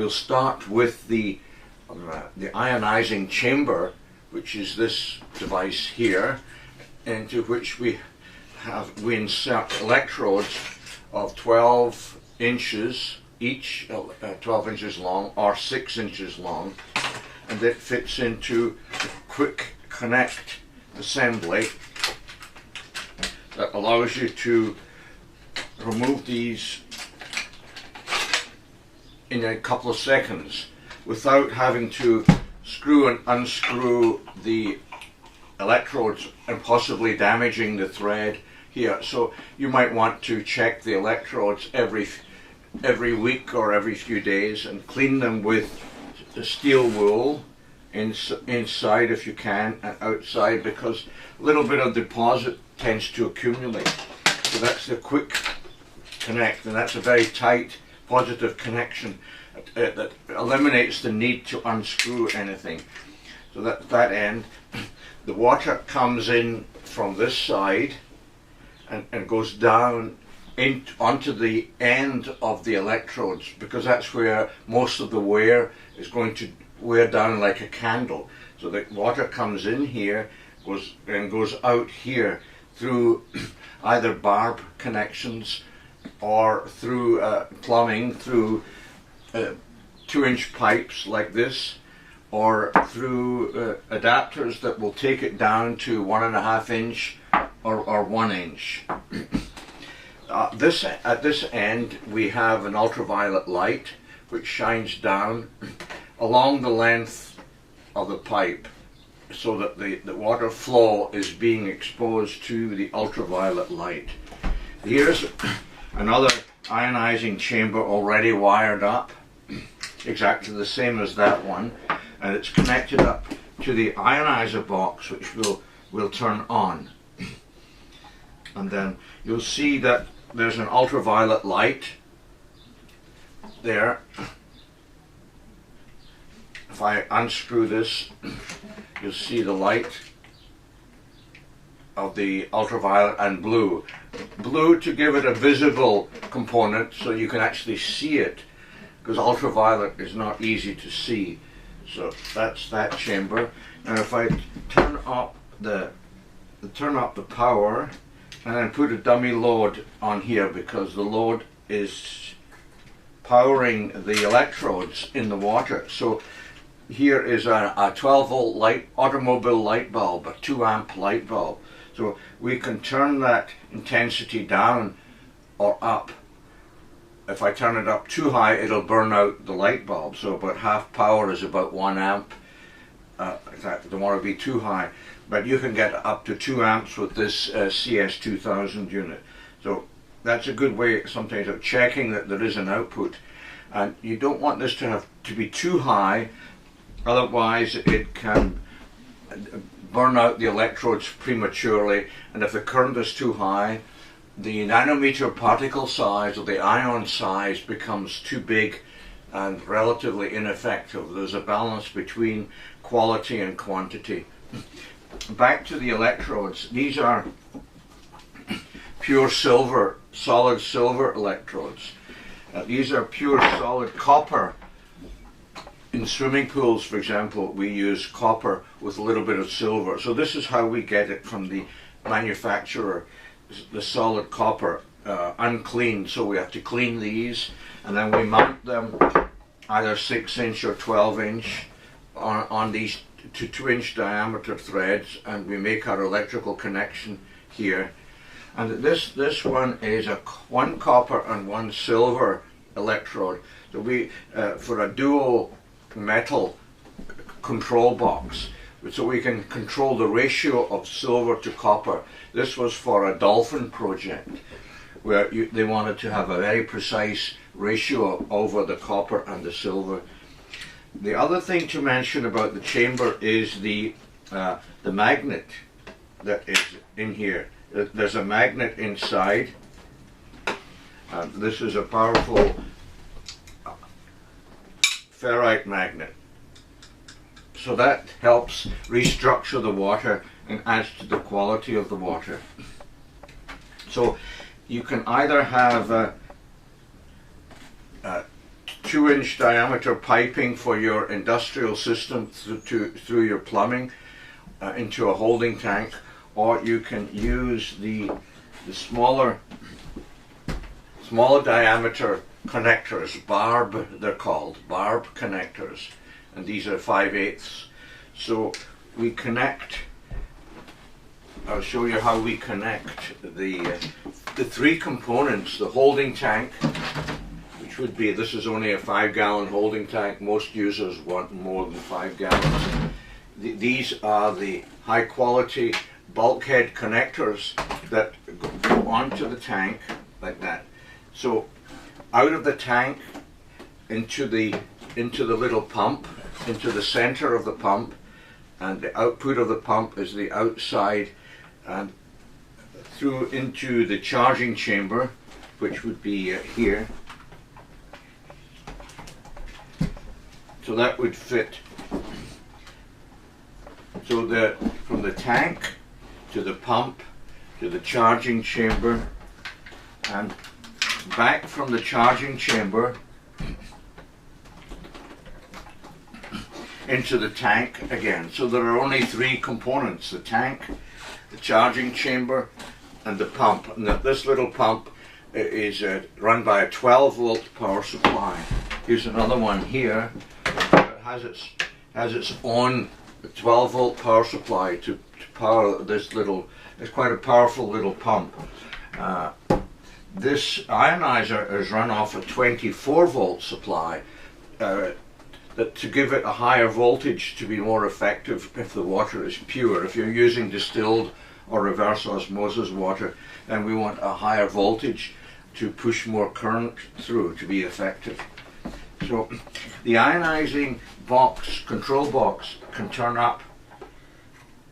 We'll start with the ionizing chamber, which is this device here, into which we insert electrodes of 12 inches each, 12 inches long or 6 inches long, and it fits into a quick connect assembly that allows you to remove these in a couple of seconds without having to screw and unscrew the electrodes and possibly damaging the thread here. So you might want to check the electrodes every week or every few days and clean them with the steel wool inside if you can, and outside, because a little bit of deposit tends to accumulate. So that's the quick connect, and that's a very tight positive connection that eliminates the need to unscrew anything. So that end, the water comes in from this side and goes down onto the end of the electrodes, because that's where most of the wear is going to wear down like a candle. So the water comes in here, goes out here through either barb connections or through plumbing, through 2-inch pipes like this, or through adapters that will take it down to 1.5 inch or 1 inch. At this end we have an ultraviolet light which shines down along the length of the pipe, so that the water flow is being exposed to the ultraviolet light. Here's another ionizing chamber already wired up, exactly the same as that one, and it's connected up to the ionizer box, which will turn on. And then you'll see that there's an ultraviolet light there. If I unscrew this, you'll see the light of the ultraviolet and blue. Blue to give it a visible component so you can actually see it, because ultraviolet is not easy to see. So that's that chamber. And if I turn up the power and then put a dummy load on here, because the load is powering the electrodes in the water. So here is a 12 volt light, automobile light bulb, a 2 amp light bulb. So we can turn that intensity down or up. If I turn it up too high, it'll burn out the light bulb. So about half power is about 1 amp. In fact, I don't want to be too high, but you can get up to 2 amps with this CS2000 unit. So that's a good way sometimes of checking that there is an output. And you don't want this to be too high, otherwise it can burn out the electrodes prematurely, and if the current is too high, the nanometer particle size or the ion size becomes too big and relatively ineffective. There's a balance between quality and quantity. Back to the electrodes. These are pure silver, solid silver electrodes. These are pure solid copper. In swimming pools, for example, we use copper with a little bit of silver. So this is how we get it from the manufacturer, the solid copper, uncleaned. So we have to clean these, and then we mount them either 6 inch or 12 inch on these 2 inch diameter threads, and we make our electrical connection here. And this one is one copper and one silver electrode. So we for a dual metal control box, so we can control the ratio of silver to copper. This was for a dolphin project where they wanted to have a very precise ratio over the copper and the silver. The other thing to mention about the chamber is the magnet that is in here. There's a magnet inside. This is a powerful ferrite magnet. So that helps restructure the water and adds to the quality of the water. So you can either have 2-inch diameter piping for your industrial system through your plumbing into a holding tank, or you can use the smaller diameter connectors, barb they're called, barb connectors, and these are 5/8. So we connect, I'll show you how we connect the 3 components, the holding tank, which would be, this is only a 5-gallon holding tank, most users want more than 5 gallons. These are the high quality bulkhead connectors that go onto the tank like that. So out of the tank into the little pump, into the center of the pump, and the output of the pump is the outside, and through into the charging chamber, which would be here. So that would fit. So from the tank to the pump to the charging chamber, and back from the charging chamber into the tank again. So there are only 3 components: the tank, the charging chamber, and the pump. And this little pump is run by a 12-volt power supply. Here's another one here. It has its own 12-volt power supply to power this little. It's quite a powerful little pump. This ionizer is run off a 24-volt supply to give it a higher voltage to be more effective if the water is pure. If you're using distilled or reverse osmosis water, then we want a higher voltage to push more current through to be effective. So the ionizing box, control box, can turn up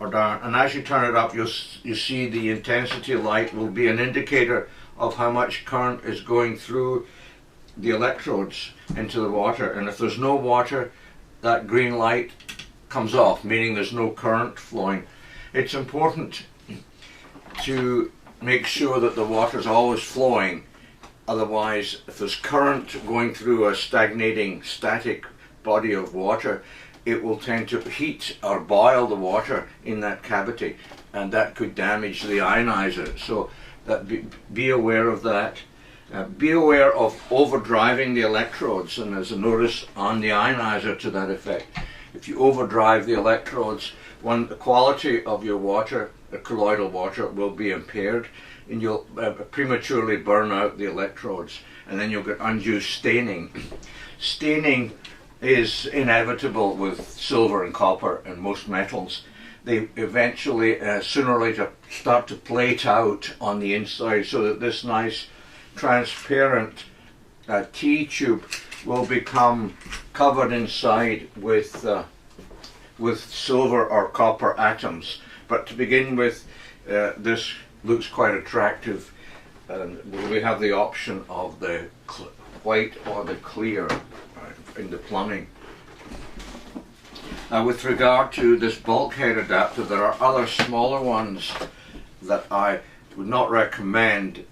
or down, and as you turn it up, you see the intensity light will be an indicator of how much current is going through the electrodes into the water. And if there's no water, that green light comes off, meaning there's no current flowing. It's important to make sure that the water is always flowing. Otherwise, if there's current going through a stagnating, static body of water, it will tend to heat or boil the water in that cavity, and that could damage the ionizer. So be aware of that. Be aware of overdriving the electrodes, and there's a notice on the ionizer to that effect. If you overdrive the electrodes, the quality of your water, the colloidal water, will be impaired, and you'll prematurely burn out the electrodes, and then you'll get undue staining. Staining is inevitable with silver and copper and most metals. They eventually, sooner or later, start to plate out on the inside, so that this nice transparent T-tube will become covered inside with silver or copper atoms. But to begin with, this looks quite attractive, and we have the option of the white or the clear in the plumbing. With regard to this bulkhead adapter, there are other smaller ones that I would not recommend.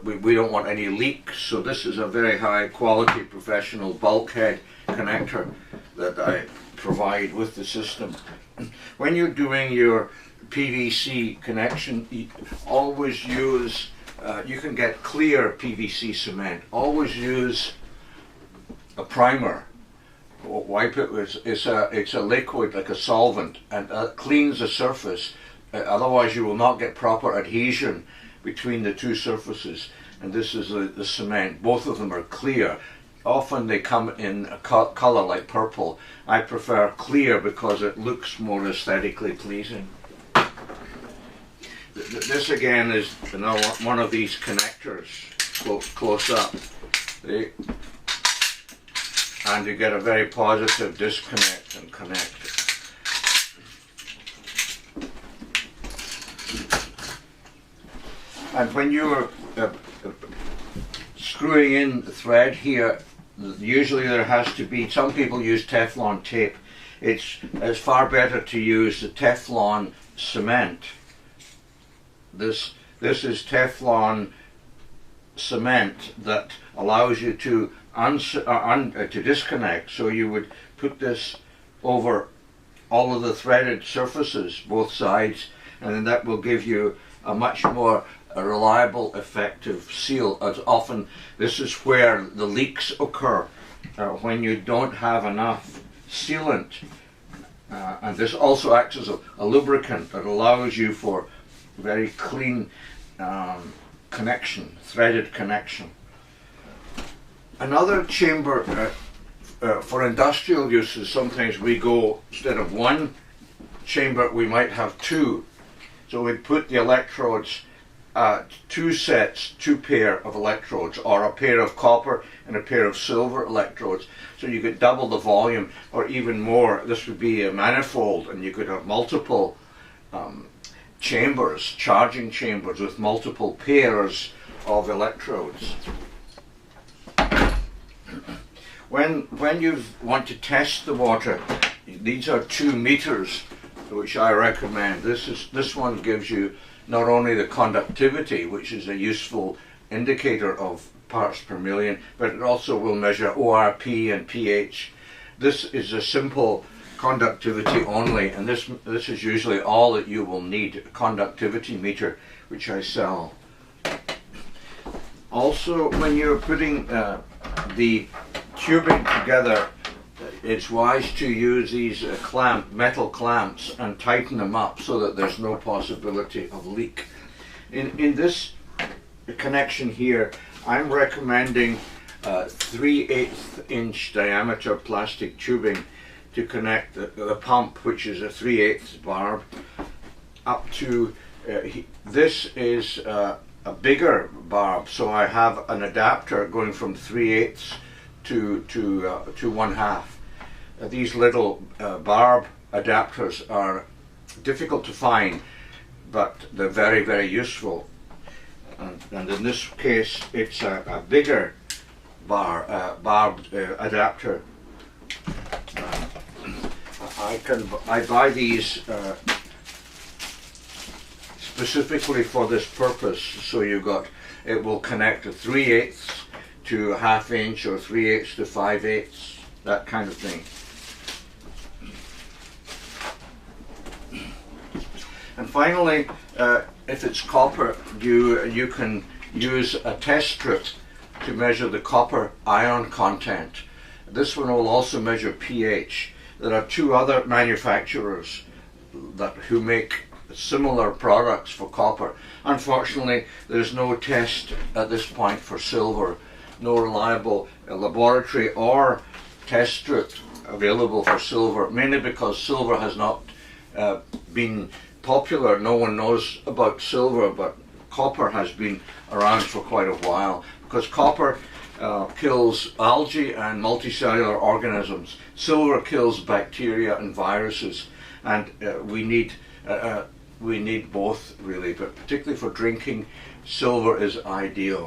We don't want any leaks, so this is a very high quality professional bulkhead connector that I provide with the system. When you're doing your PVC connection, always use, you can get clear PVC cement, always use a primer. Wipe it with, it's a liquid like a solvent, and cleans the surface. Otherwise you will not get proper adhesion between the two surfaces. And this is the cement. Both of them are clear. Often they come in a color like purple. I prefer clear because it looks more aesthetically pleasing. This again is one of these connectors, close up. And you get a very positive disconnect and connect. And when you're screwing in the thread here, usually there has to be, some people use Teflon tape. It's far better to use the Teflon cement. This is Teflon cement that allows you to to disconnect. So you would put this over all of the threaded surfaces, both sides, and then that will give you a much more reliable, effective seal. As often, this is where the leaks occur, when you don't have enough sealant. And this also acts as a lubricant that allows you for very clean connection, threaded connection. Another chamber for industrial uses, sometimes we go, instead of one chamber, we might have two. So we put the electrodes, two pair of electrodes, or a pair of copper and a pair of silver electrodes. So you could double the volume, or even more. This would be a manifold, and you could have multiple chambers, charging chambers with multiple pairs of electrodes. When you want to test the water, these are 2 meters, which I recommend. This one gives you not only the conductivity, which is a useful indicator of parts per million, but it also will measure ORP and pH. This is a simple conductivity only, and this is usually all that you will need, a conductivity meter, which I sell. Also, when you're putting the tubing together, it's wise to use these metal clamps and tighten them up so that there's no possibility of leak. In this connection here, I'm recommending 3/8 inch diameter plastic tubing to connect the pump, which is a 3/8 barb, up to this is a bigger barb, so I have an adapter going from 3/8 to 1/2. These little barb adapters are difficult to find, but they're very, very useful. And in this case, it's a bigger barbed adapter. I buy these specifically for this purpose. So it will connect a 3/8 to 1/2 inch, or 3/8 to 5/8, that kind of thing. And finally, if it's copper, you can use a test strip to measure the copper ion content. This one will also measure pH. There are 2 other manufacturers who make similar products for copper. Unfortunately, there's no test at this point for silver, no reliable laboratory or test strip available for silver, mainly because silver has not been popular. No one knows about silver, but copper has been around for quite a while, because copper kills algae and multicellular organisms. Silver kills bacteria and viruses, and we need both, really, but particularly for drinking, silver is ideal.